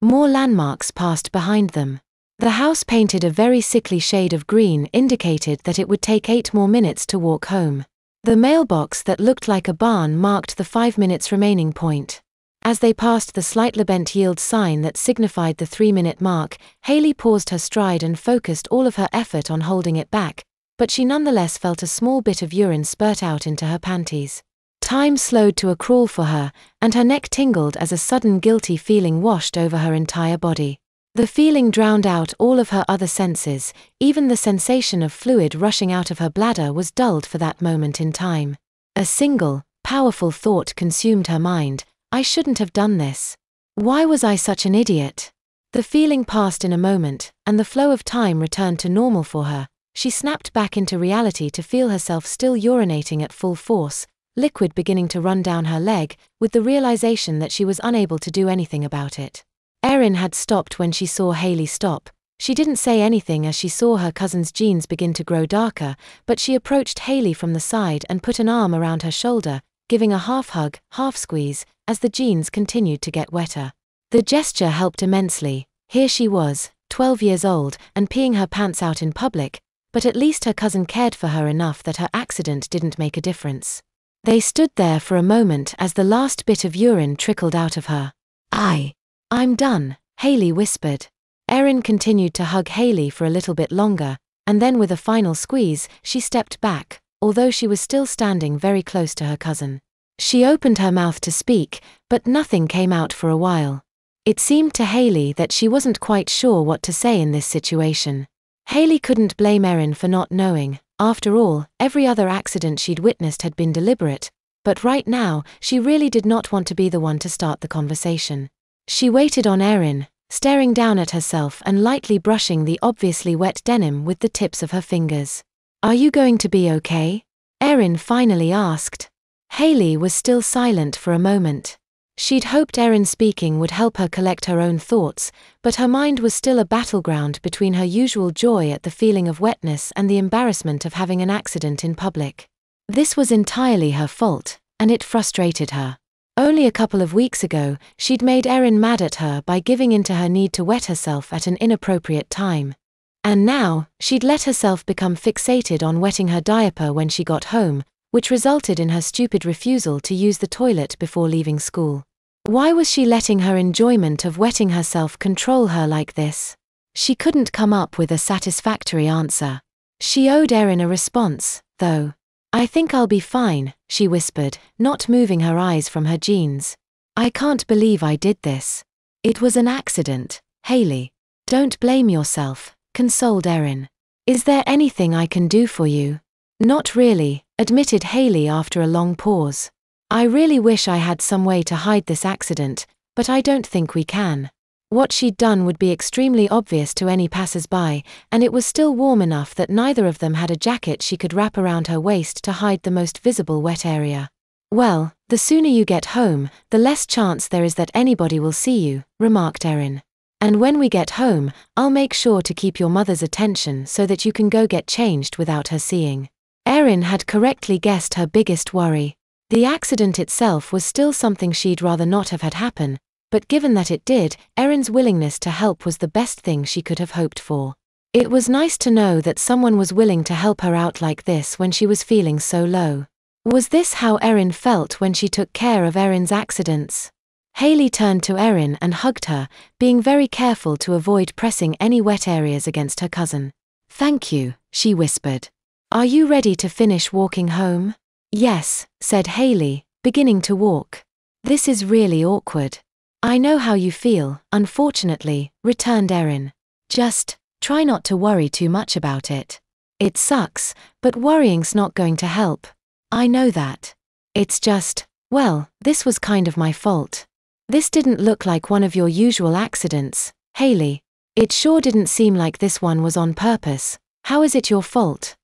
More landmarks passed behind them. The house, painted a very sickly shade of green, indicated that it would take 8 more minutes to walk home. The mailbox that looked like a barn marked the 5 minutes remaining point. As they passed the slightly bent yield sign that signified the 3-minute mark, Hayley paused her stride and focused all of her effort on holding it back, but she nonetheless felt a small bit of urine spurt out into her panties. Time slowed to a crawl for her, and her neck tingled as a sudden guilty feeling washed over her entire body. The feeling drowned out all of her other senses. Even the sensation of fluid rushing out of her bladder was dulled for that moment in time. A single, powerful thought consumed her mind: I shouldn't have done this. Why was I such an idiot? The feeling passed in a moment, and the flow of time returned to normal for her. She snapped back into reality to feel herself still urinating at full force, liquid beginning to run down her leg, with the realization that she was unable to do anything about it. Erin had stopped when she saw Hayley stop. She didn't say anything as she saw her cousin's jeans begin to grow darker, but she approached Hayley from the side and put an arm around her shoulder, giving a half hug, half squeeze, as the jeans continued to get wetter. The gesture helped immensely. Here she was, 12 years old, and peeing her pants out in public, but at least her cousin cared for her enough that her accident didn't make a difference. They stood there for a moment as the last bit of urine trickled out of her. I'm done, Hayley whispered. Erin continued to hug Hayley for a little bit longer, and then with a final squeeze, she stepped back, although she was still standing very close to her cousin. She opened her mouth to speak, but nothing came out for a while. It seemed to Hayley that she wasn't quite sure what to say in this situation. Hayley couldn't blame Erin for not knowing. After all, every other accident she'd witnessed had been deliberate, but right now, she really did not want to be the one to start the conversation. She waited on Erin, staring down at herself and lightly brushing the obviously wet denim with the tips of her fingers. Are you going to be okay? Erin finally asked. Hayley was still silent for a moment. She'd hoped Erin speaking would help her collect her own thoughts, but her mind was still a battleground between her usual joy at the feeling of wetness and the embarrassment of having an accident in public. This was entirely her fault, and it frustrated her. Only a couple of weeks ago, she'd made Erin mad at her by giving in to her need to wet herself at an inappropriate time. And now, she'd let herself become fixated on wetting her diaper when she got home, which resulted in her stupid refusal to use the toilet before leaving school. Why was she letting her enjoyment of wetting herself control her like this? She couldn't come up with a satisfactory answer. She owed Erin a response, though. I think I'll be fine, she whispered, not moving her eyes from her jeans. I can't believe I did this. It was an accident, Hayley. Don't blame yourself, consoled Erin. Is there anything I can do for you? Not really, admitted Hayley after a long pause. I really wish I had some way to hide this accident, but I don't think we can. What she'd done would be extremely obvious to any passers-by, and it was still warm enough that neither of them had a jacket she could wrap around her waist to hide the most visible wet area. Well, the sooner you get home, the less chance there is that anybody will see you, remarked Erin. And when we get home, I'll make sure to keep your mother's attention so that you can go get changed without her seeing. Erin had correctly guessed her biggest worry. The accident itself was still something she'd rather not have had happen, but given that it did, Erin's willingness to help was the best thing she could have hoped for. It was nice to know that someone was willing to help her out like this when she was feeling so low. Was this how Erin felt when she took care of Erin's accidents? Hayley turned to Erin and hugged her, being very careful to avoid pressing any wet areas against her cousin. Thank you, she whispered. Are you ready to finish walking home? Yes, said Hayley, beginning to walk. This is really awkward. I know how you feel, unfortunately, returned Erin. Just try not to worry too much about it. It sucks, but worrying's not going to help. I know that. It's just, well, this was kind of my fault. This didn't look like one of your usual accidents, Hayley. It sure didn't seem like this one was on purpose. How is it your fault?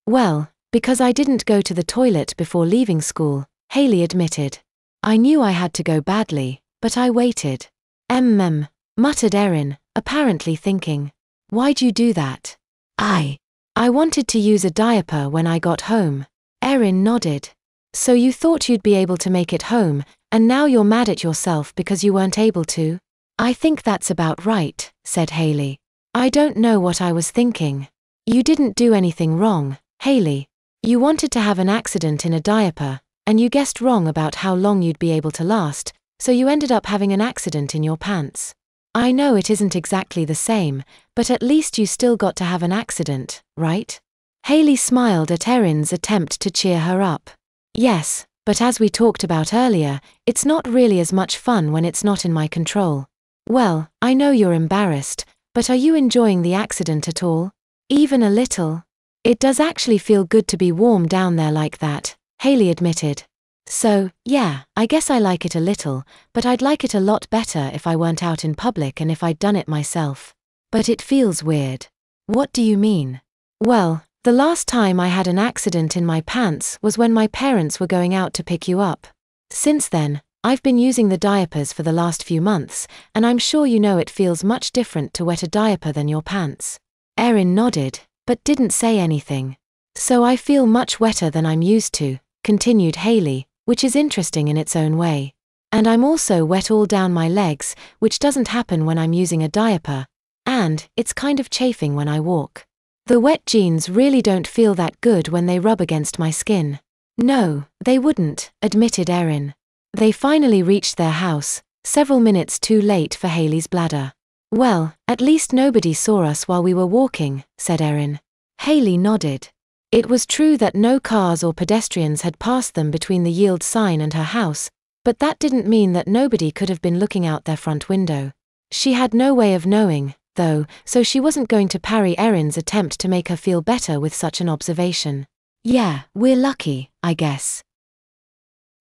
Well, because I didn't go to the toilet before leaving school, Hayley admitted. I knew I had to go badly, but I waited. Muttered Erin, apparently thinking. Why'd you do that? I wanted to use a diaper when I got home. Erin nodded. So you thought you'd be able to make it home, and now you're mad at yourself because you weren't able to? I think that's about right, said Haley. I don't know what I was thinking. You didn't do anything wrong, Haley. You wanted to have an accident in a diaper, and you guessed wrong about how long you'd be able to last, so you ended up having an accident in your pants. I know it isn't exactly the same, but at least you still got to have an accident, right? Haley smiled at Erin's attempt to cheer her up. Yes, but as we talked about earlier, it's not really as much fun when it's not in my control. Well, I know you're embarrassed, but are you enjoying the accident at all? Even a little? It does actually feel good to be warm down there like that, Haley admitted. So, yeah, I guess I like it a little, but I'd like it a lot better if I weren't out in public and if I'd done it myself. But it feels weird. What do you mean? Well, the last time I had an accident in my pants was when my parents were going out to pick you up. Since then, I've been using the diapers for the last few months, and I'm sure you know it feels much different to wet a diaper than your pants. Erin nodded, but didn't say anything. So I feel much wetter than I'm used to, continued Haley, which is interesting in its own way. And I'm also wet all down my legs, which doesn't happen when I'm using a diaper. And it's kind of chafing when I walk. The wet jeans really don't feel that good when they rub against my skin. No, they wouldn't, admitted Erin. They finally reached their house, several minutes too late for Haley's bladder. Well, at least nobody saw us while we were walking, said Erin. Haley nodded. It was true that no cars or pedestrians had passed them between the yield sign and her house, but that didn't mean that nobody could have been looking out their front window. She had no way of knowing, though, so she wasn't going to parry Erin's attempt to make her feel better with such an observation. Yeah, we're lucky, I guess.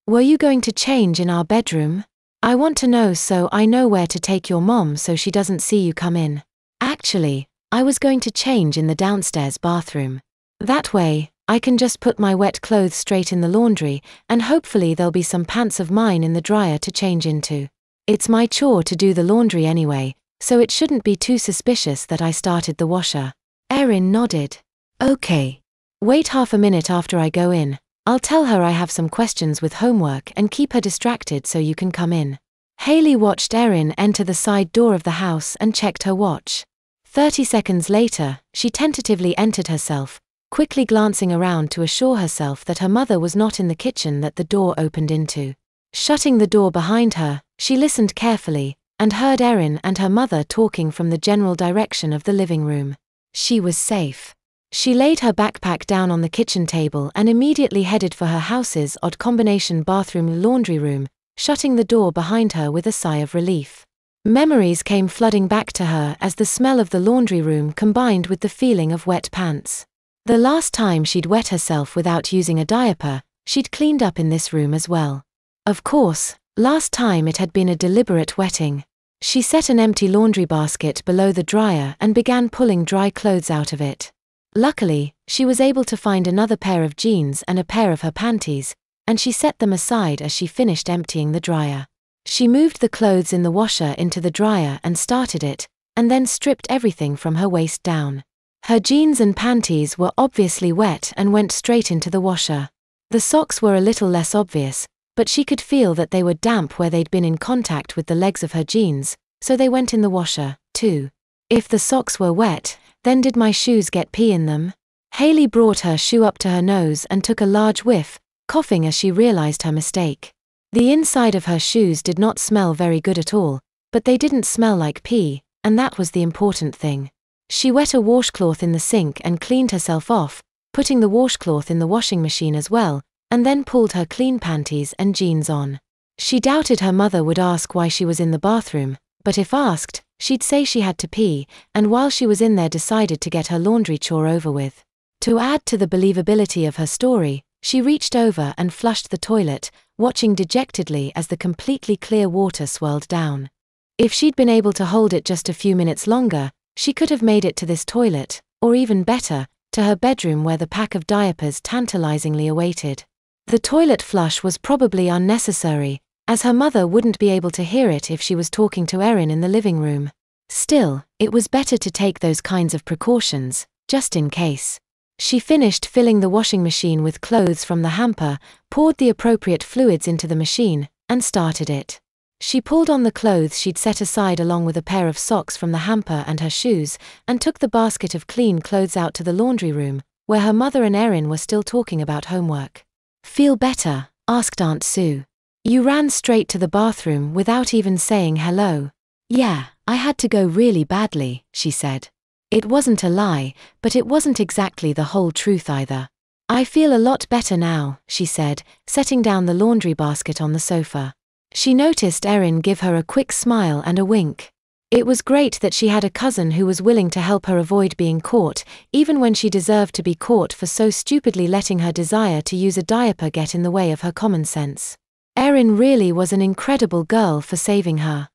Were you going to change in our bedroom? I want to know so I know where to take your mom so she doesn't see you come in. Actually, I was going to change in the downstairs bathroom. That way, I can just put my wet clothes straight in the laundry, and hopefully there'll be some pants of mine in the dryer to change into. It's my chore to do the laundry anyway, so it shouldn't be too suspicious that I started the washer. Erin nodded. Okay. Wait half a minute after I go in. I'll tell her I have some questions with homework and keep her distracted so you can come in. Haley watched Erin enter the side door of the house and checked her watch. 30 seconds later, she tentatively entered herself, quickly glancing around to assure herself that her mother was not in the kitchen that the door opened into. Shutting the door behind her, she listened carefully, and heard Erin and her mother talking from the general direction of the living room. She was safe. She laid her backpack down on the kitchen table and immediately headed for her house's odd combination bathroom-laundry room, shutting the door behind her with a sigh of relief. Memories came flooding back to her as the smell of the laundry room combined with the feeling of wet pants. The last time she'd wet herself without using a diaper, she'd cleaned up in this room as well. Of course, last time it had been a deliberate wetting. She set an empty laundry basket below the dryer and began pulling dry clothes out of it. Luckily, she was able to find another pair of jeans and a pair of her panties, and she set them aside as she finished emptying the dryer. She moved the clothes in the washer into the dryer and started it, and then stripped everything from her waist down. Her jeans and panties were obviously wet and went straight into the washer. The socks were a little less obvious, but she could feel that they were damp where they'd been in contact with the legs of her jeans, so they went in the washer, too. If the socks were wet, then did my shoes get pee in them? Haley brought her shoe up to her nose and took a large whiff, coughing as she realized her mistake. The inside of her shoes did not smell very good at all, but they didn't smell like pee, and that was the important thing. She wet a washcloth in the sink and cleaned herself off, putting the washcloth in the washing machine as well, and then pulled her clean panties and jeans on. She doubted her mother would ask why she was in the bathroom, but if asked, she'd say she had to pee, and while she was in there decided to get her laundry chore over with. To add to the believability of her story, she reached over and flushed the toilet, watching dejectedly as the completely clear water swirled down. If she'd been able to hold it just a few minutes longer, she could have made it to this toilet, or even better, to her bedroom where the pack of diapers tantalizingly awaited. The toilet flush was probably unnecessary, as her mother wouldn't be able to hear it if she was talking to Erin in the living room. Still, it was better to take those kinds of precautions, just in case. She finished filling the washing machine with clothes from the hamper, poured the appropriate fluids into the machine, and started it. She pulled on the clothes she'd set aside along with a pair of socks from the hamper and her shoes, and took the basket of clean clothes out to the laundry room, where her mother and Erin were still talking about homework. "Feel better?" asked Aunt Sue. "You ran straight to the bathroom without even saying hello." "Yeah, I had to go really badly," she said. It wasn't a lie, but it wasn't exactly the whole truth either. "I feel a lot better now," she said, setting down the laundry basket on the sofa. She noticed Erin give her a quick smile and a wink. It was great that she had a cousin who was willing to help her avoid being caught, even when she deserved to be caught for so stupidly letting her desire to use a diaper get in the way of her common sense. Erin really was an incredible girl for saving her.